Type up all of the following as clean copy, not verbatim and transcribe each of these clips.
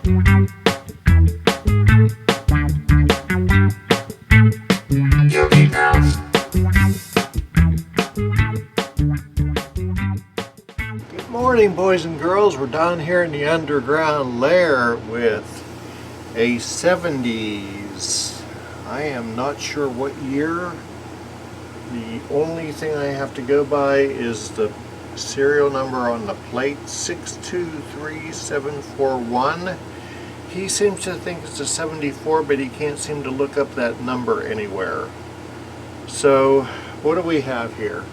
Good morning, boys and girls. We're down here in the underground lair with a 70s. I am not sure what year. The only thing I have to go by is the serial number on the plate, 623741. He seems to think it's a 74, but he can't seem to look up that number anywhere. So what do we have here?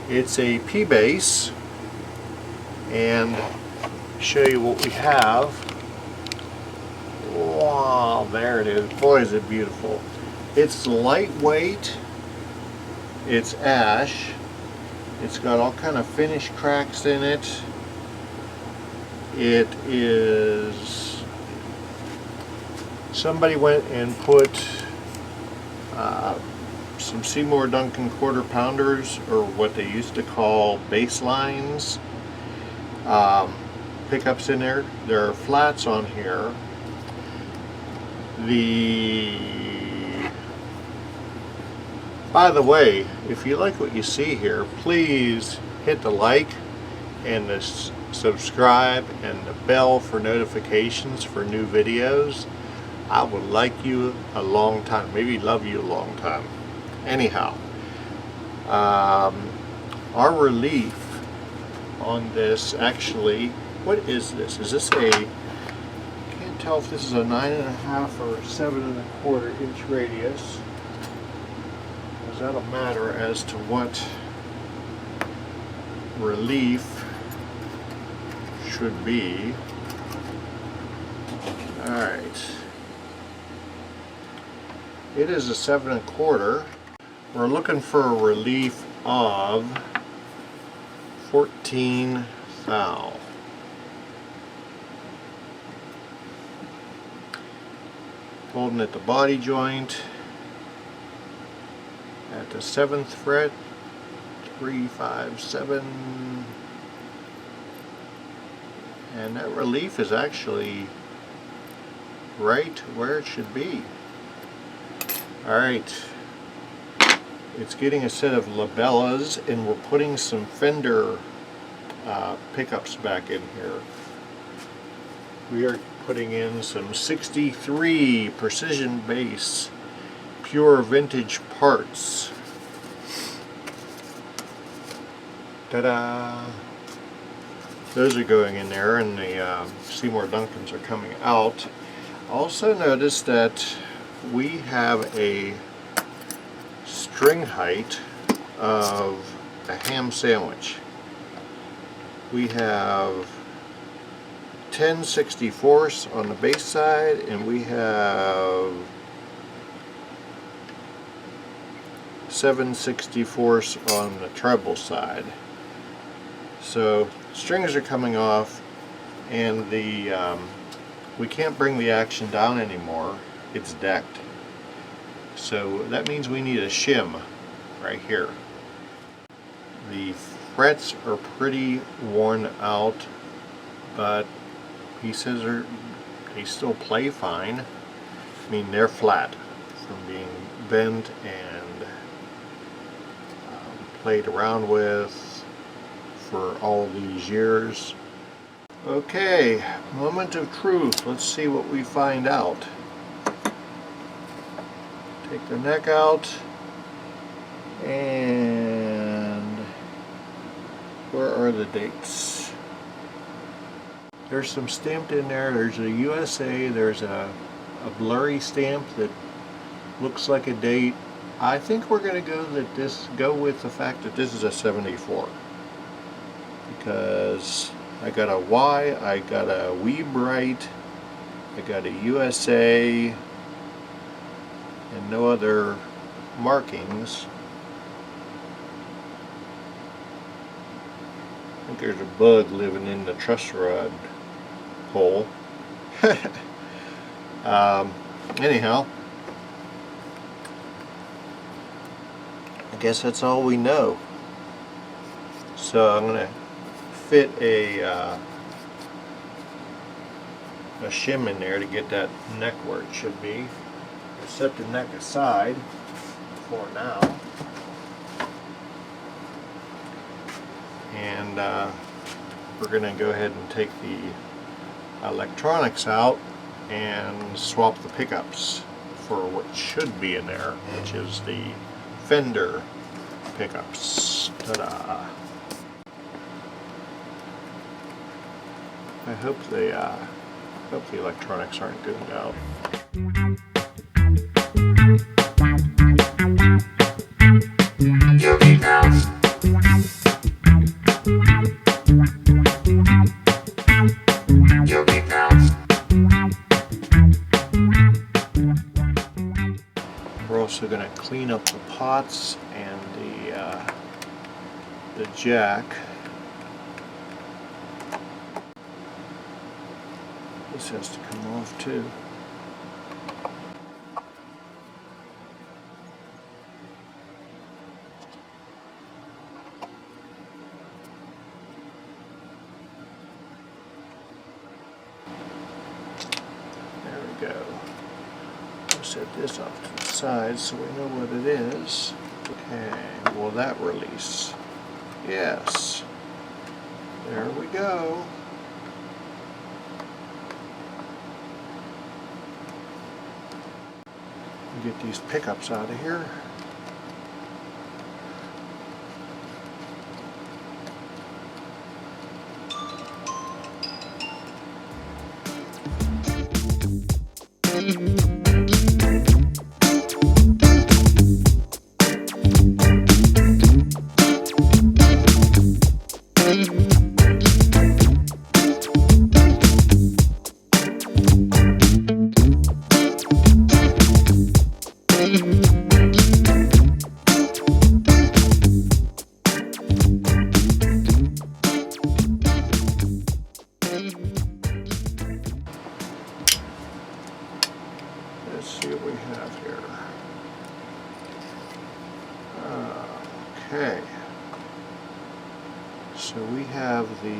It's a P bass, and show you what we have. Wow, there it is. Boy, is it beautiful. It's lightweight. It's ash. It's got all kind of finish cracks in it. It is, somebody went and put some Seymour Duncan quarter pounders, or what they used to call bass lines, pickups in there. There are flats on here. By the way, if you like what you see here, please hit the like and the subscribe and the bell for notifications for new videos. I would like you a long time, maybe love you a long time. Anyhow, our relief on this, actually, what is this? Is this a, can't tell if this is a 9.5 or 7.25 inch radius. That'll matter as to what relief should be. Alright. It is a 7.25. We're looking for a relief of 14 thou. Holding at the body joint. At the 7th fret, 3, 5, 7, and that relief is actually right where it should be. Alright, it's getting a set of labellas, and we're putting some Fender pickups back in here. We are putting in some 63 precision bass pure vintage parts. Ta-da! Those are going in there, and the Seymour Duncans are coming out. Also notice that we have a string height of a ham sandwich. We have 10 64ths on the bass side, and we have 7 64ths on the treble side. So strings are coming off, and the we can't bring the action down anymore. It's decked. So that means we need a shim right here. The frets are pretty worn out, but he says they still play fine. I mean, they're flat from being bent and played around with for all these years. Okay, moment of truth. Let's see what we find out. Take the neck out, and where are the dates? There's some stamped in there. There's a USA, there's a blurry stamp that looks like a date. I think we're going to go with the fact that this is a 74, because I got a Y, I got a Weebright, I got a USA, and no other markings. I think there's a bug living in the truss rod hole. Anyhow, I guess that's all we know. So I'm going to fit a a shim in there to get that neck where it should be. I'll set the neck aside for now. And we're going to go ahead and take the electronics out and swap the pickups for what should be in there, which is the Fender pickups. Ta-da! I hope the electronics aren't doomed out. We're also going to clean up the pots and the jack. This has to come off too. There we go. We'll set this off to the side so we know what it is. Okay, will that release? Yes. There we go. Get these pickups out of here. Let's see what we have here. Okay. So we have the.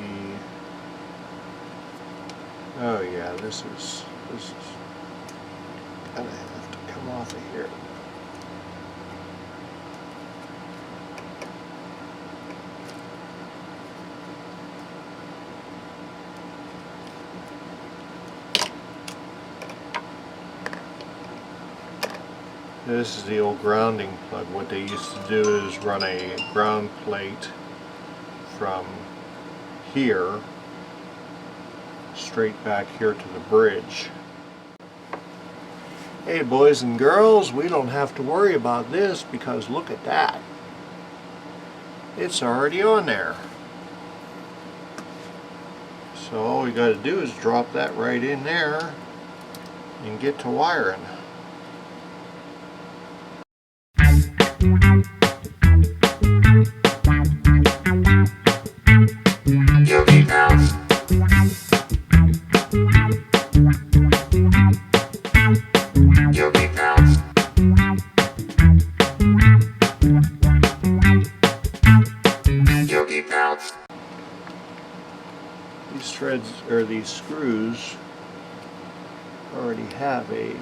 Oh yeah, this is gonna have to come off of here. This is the old grounding plug. What they used to do is run a ground plate from here straight back here to the bridge. Hey boys and girls, we don't have to worry about this because look at that. It's already on there. So all we got to do is drop that right in there and get to wiring. These threads, or these screws, already have a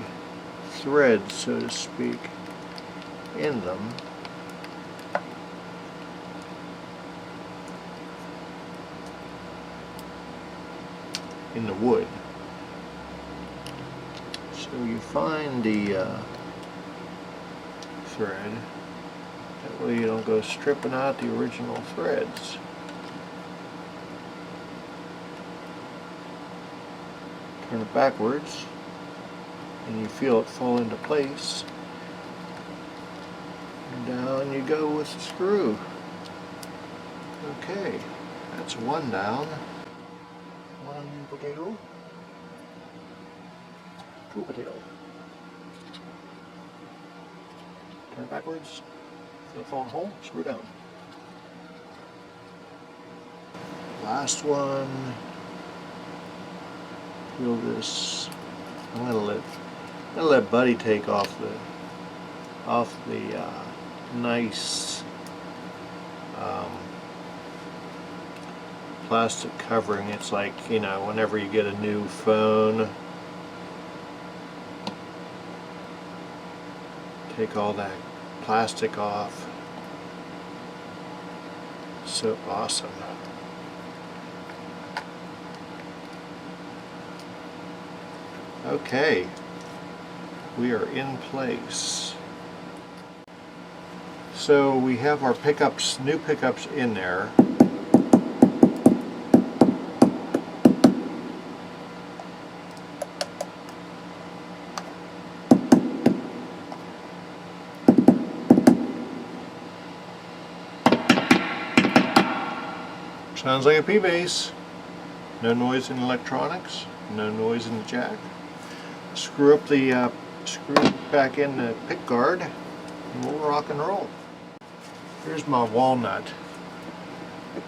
thread, so to speak, in them. In the wood. So you find the thread, that way you don't go stripping out the original threads. Turn it backwards and you feel it fall into place, and down you go with the screw. Okay, that's one down. One potato, two potato. Turn it backwards, feel it fall in the hole, screw down. Last one. Feel this. I'm gonna let Buddy take off the plastic covering. It's like, you know, whenever you get a new phone, take all that plastic off. So awesome. Okay, we are in place. So we have our pickups, new pickups in there. Sounds like a P-bass. No noise in electronics, no noise in the jack. Screw it back in the pick guard, and we'll rock and roll. Here's my walnut.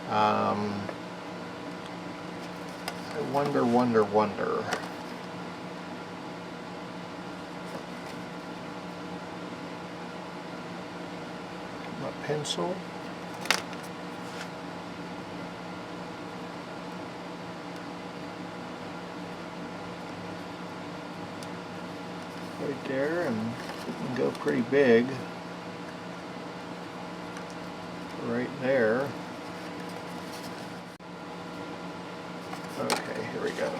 I wonder. My pencil. Right there, and it can go pretty big. Right there. Okay, here we go.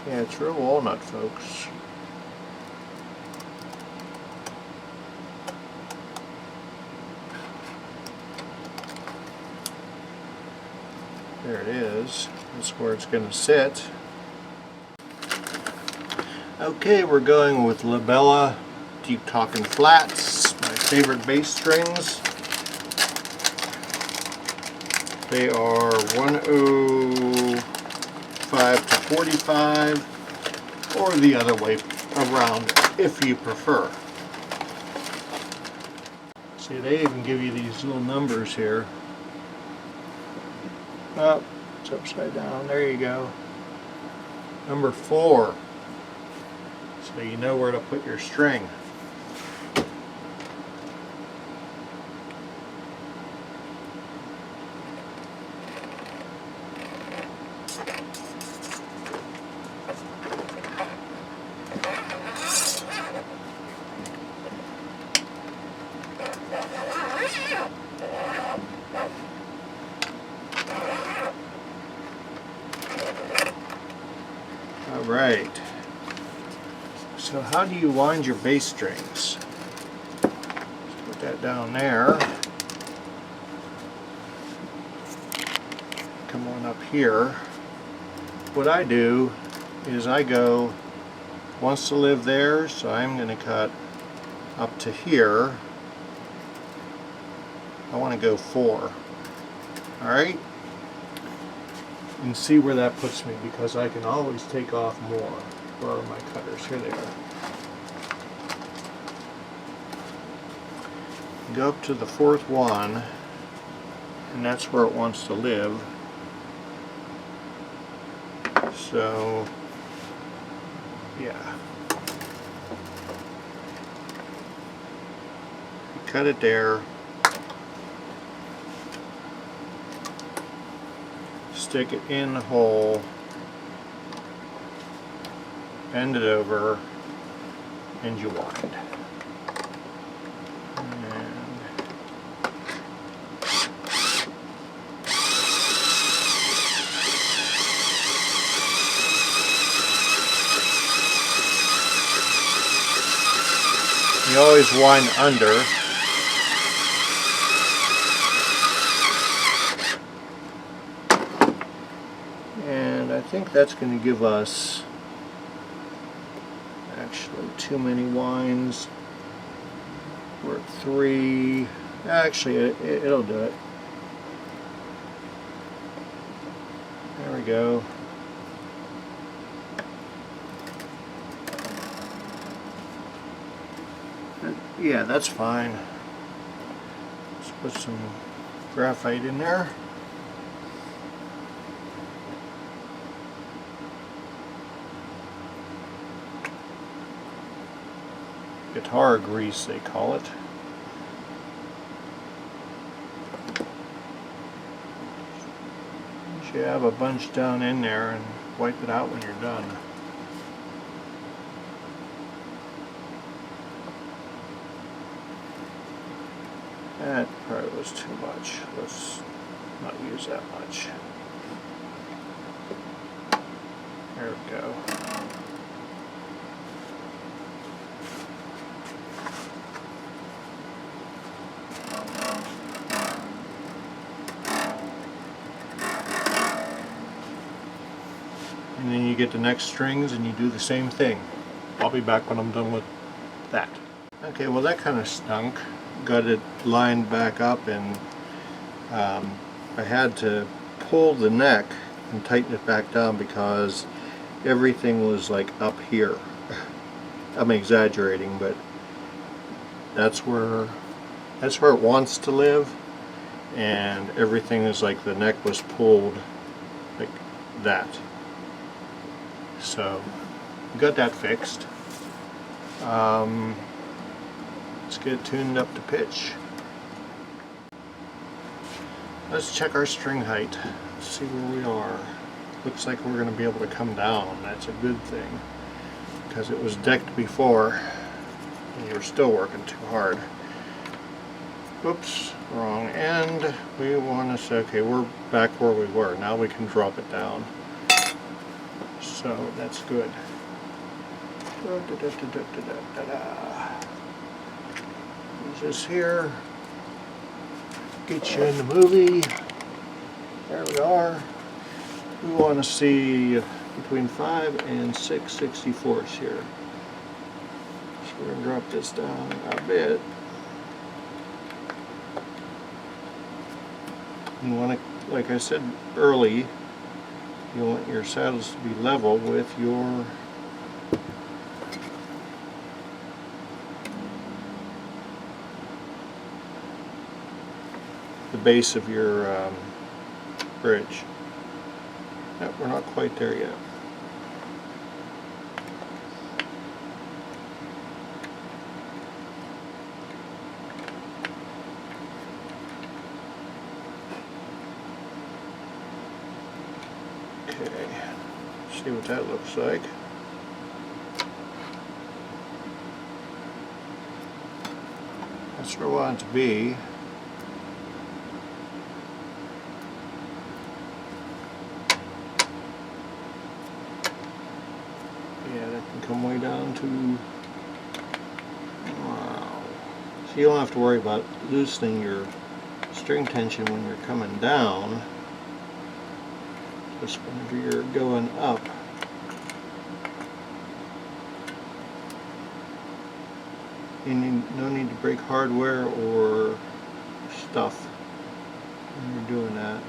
Yeah, it's real walnut, folks. There it is. That's where it's going to sit. Okay, we're going with Labella Deep Talkin' Flats, my favorite bass strings. They are 105 to 45, or the other way around if you prefer. See, they even give you these little numbers here. Oh, it's upside down. There you go. Number 4. So you know where to put your string. All right. So how do you wind your bass strings? Let's put that down there. Come on up here. What I do is I go, wants to live there, so I'm going to cut up to here. I want to go 4. Alright? You can see where that puts me because I can always take off more. Where are my cutters? Here they are. Go up to the 4th one, and that's where it wants to live. So, yeah. You cut it there. Stick it in the hole. Bend it over, and you wind. You always wind under. And I think that's going to give us actually too many winds. We're at 3. Actually, it'll do it. There we go. Yeah, that's fine. Let's put some graphite in there. Guitar grease, they call it. Jab a bunch down in there and wipe it out when you're done. That probably was too much. Let's not use that much. There we go. And then you get the next strings and you do the same thing. I'll be back when I'm done with that. Okay, well that kind of stunk. Got it lined back up, and I had to pull the neck and tighten it back down because everything was like up here. I'm exaggerating, but that's where it wants to live, and everything is like the neck was pulled like that. So we got that fixed. Let's get it tuned up to pitch. Let's check our string height. See where we are. Looks like we're going to be able to come down. That's a good thing, because it was decked before and you were still working too hard. Oops, wrong end. We want to say, okay, we're back where we were. Now we can drop it down. So that's good. Use this here. Get you in the movie. There we are. We want to see between 5 and 6 64ths here. So we're going to drop this down a bit. You want to, like I said early, you want your saddles to be level with your the base of your bridge. Yep, we're not quite there yet. Okay, see what that looks like. That's where I want it to be. Yeah, that can come way down to, wow. So you don't have to worry about loosening your string tension when you're coming down. Just whenever you're going up. You need no need to break hardware or stuff when you're doing that.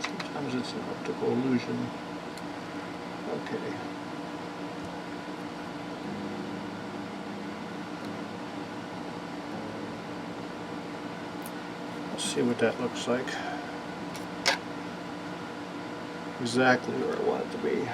Sometimes it's an optical illusion. Okay. Let's see what that looks like. Exactly where I want it to be.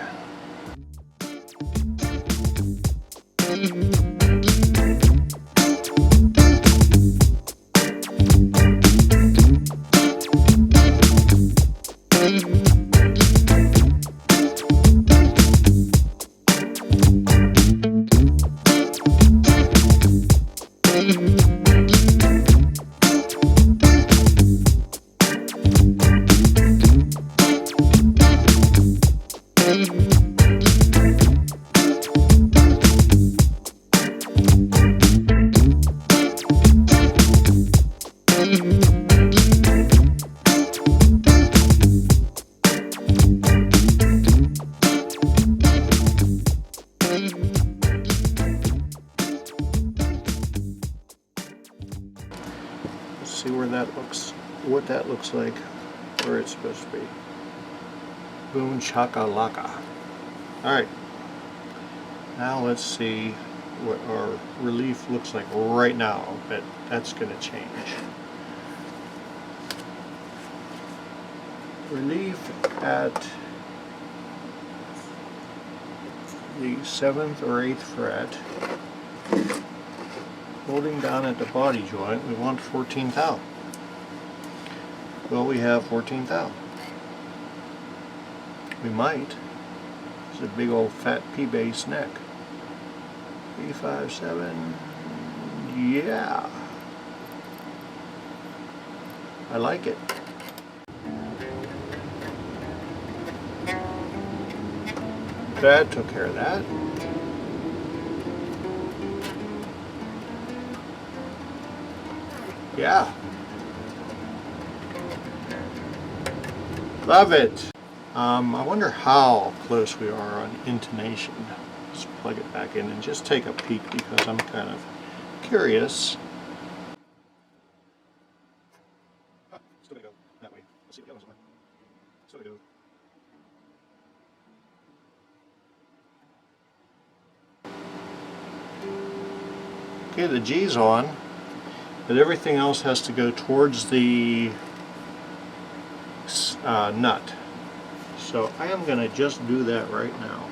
See where that looks, what that looks like, where it's supposed to be. Boom chakalaka. Alright, now let's see what our relief looks like right now, but that's going to change. Relief at the 7th or 8th fret. Holding down at the body joint, we want 14th out. Well, we have 14th out. We might. It's a big old fat P-bass neck. 357. Yeah. I like it. That took care of that. Yeah. Love it. I wonder how close we are on intonation. Let's plug it back in and just take a peek because I'm kind of curious. Still gotta go that way. Let's see what the other one's like. Still gotta go. Okay, the G's on, but everything else has to go towards the nut. So I am going to just do that right now.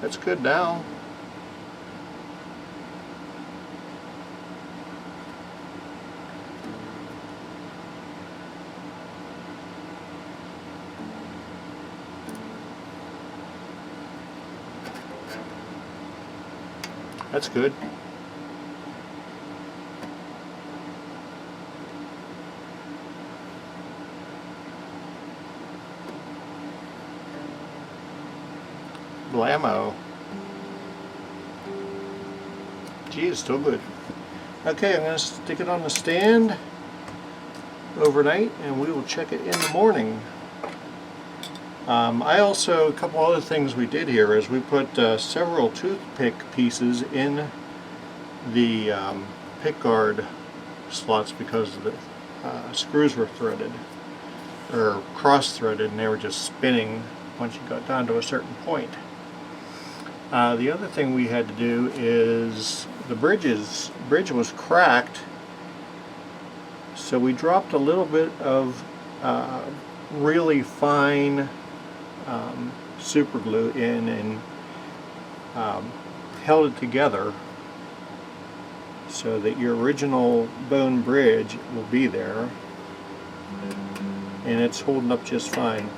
That's good now. That's good. Blammo. Gee, it's still good. Okay, I'm going to stick it on the stand overnight and we will check it in the morning. I also, a couple other things we did here is we put several toothpick pieces in the pick guard slots because the screws were threaded or cross-threaded and they were just spinning once you got down to a certain point. The other thing we had to do is the bridge was cracked, so we dropped a little bit of really fine super glue in and held it together so that your original bone bridge will be there, and it's holding up just fine.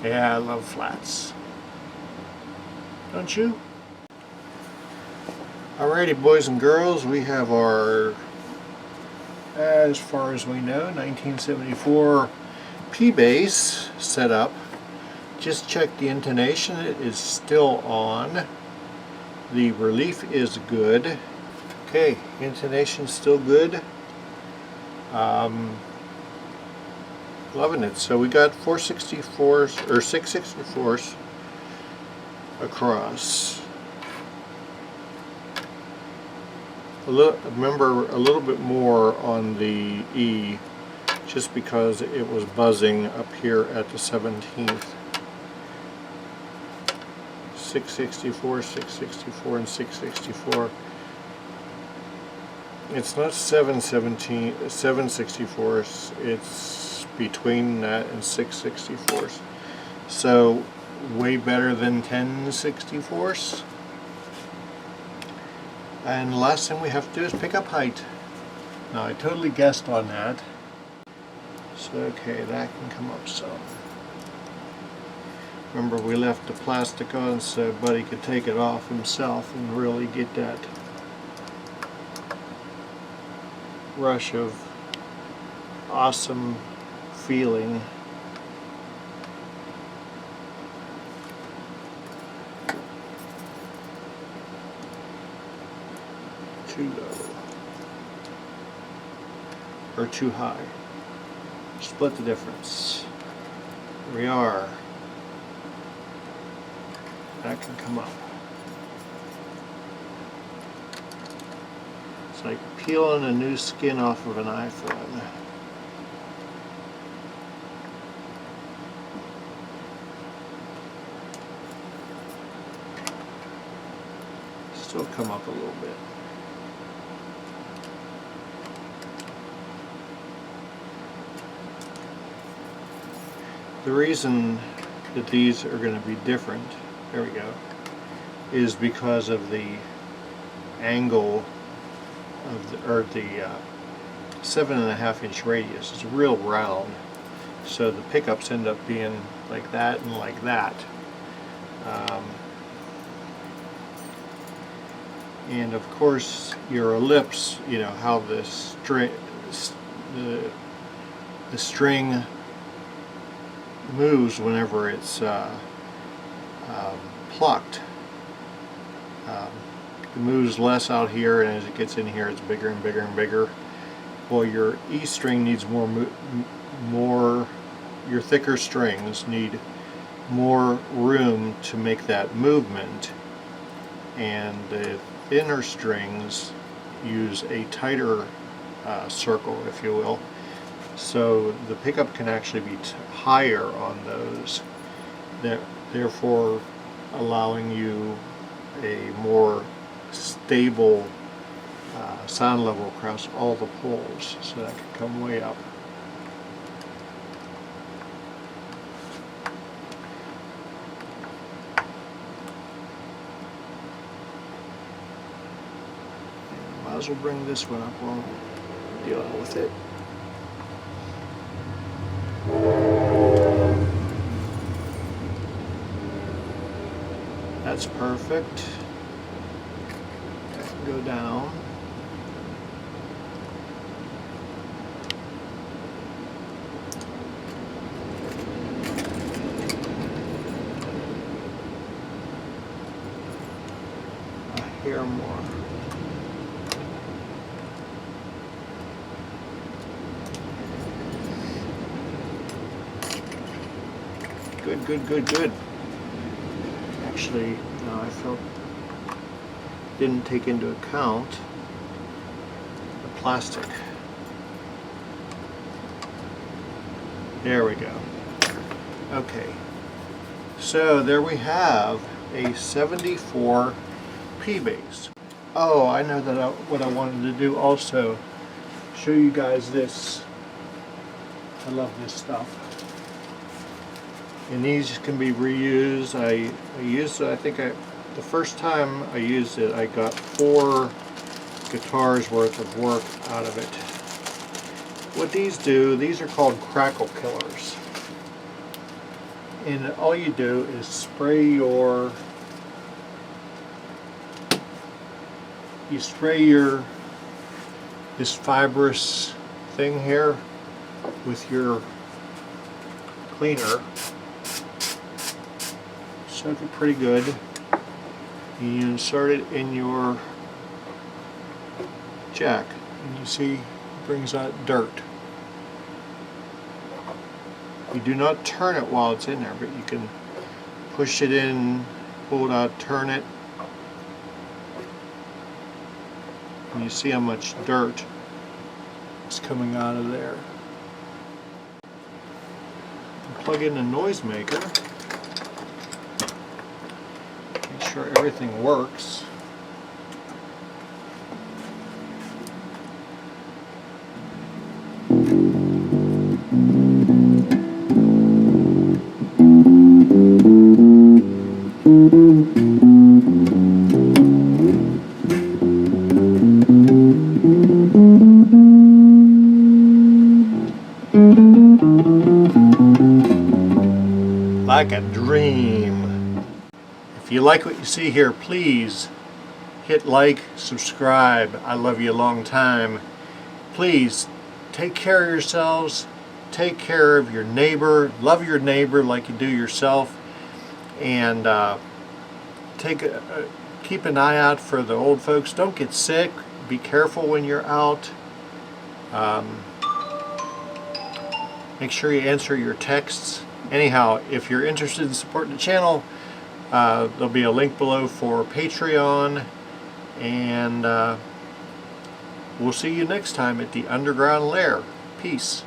Yeah, I love flats. Don't you? Alrighty, boys and girls, we have our, as far as we know, 1974 P-bass set up. Just check the intonation, it is still on. The relief is good. Okay, intonation's still good. Loving it. So we got 464s or 664s across. Remember a little bit more on the E, just because it was buzzing up here at the 17th. 664, 664, and 664. It's not 764s. It's between that and 664s. So way better than 1064s. And the last thing we have to do is pick up height. Now I totally guessed on that. So okay, that can come up some. Remember, we left the plastic on so Buddy could take it off himself and really get that rush of awesome feeling. Too low or too high. Split the difference. Here we are. That can come up. It's like peeling a new skin off of an iPhone. So it'll come up a little bit. The reason that these are going to be different, there we go, is because of the angle of the 7.5-inch radius. It's real round, so the pickups end up being like that and like that. And of course your ellipse, you know how the string moves whenever it's plucked. It moves less out here, and as it gets in here it's bigger and bigger and bigger. Well, your E string needs more, your thicker strings need more room to make that movement, and the thinner strings use a tighter circle, if you will. So the pickup can actually be higher on those, therefore allowing you a more stable sound level across all the poles, so that can come way up. And might as well bring this one up while I'm dealing with it. That's perfect. That can go down. A hair more. Good, good, good, good. Actually, no, I felt didn't take into account the plastic. There we go. Okay, so there we have a 74 P bass. Oh, I know that what I wanted to do also, show you guys this. I love this stuff. And these can be reused. I used it, I think the first time I used it, I got 4 guitars worth of work out of it. What these do, these are called Crackle Killers. And all you do is spray this fibrous thing here with your cleaner. Soak it pretty good. You insert it in your jack, and you see it brings out dirt. You do not turn it while it's in there, but you can push it in, pull it out, turn it, and you see how much dirt is coming out of there. Plug in the noisemaker. Make sure everything works. Like a dream. If you like what you see here, please hit like, subscribe. I love you a long time. Please take care of yourselves, take care of your neighbor, love your neighbor like you do yourself, and keep an eye out for the old folks. Don't get sick. Be careful when you're out. Make sure you answer your texts. Anyhow, if you're interested in supporting the channel, there'll be a link below for Patreon, and we'll see you next time at the Underground Lair. Peace.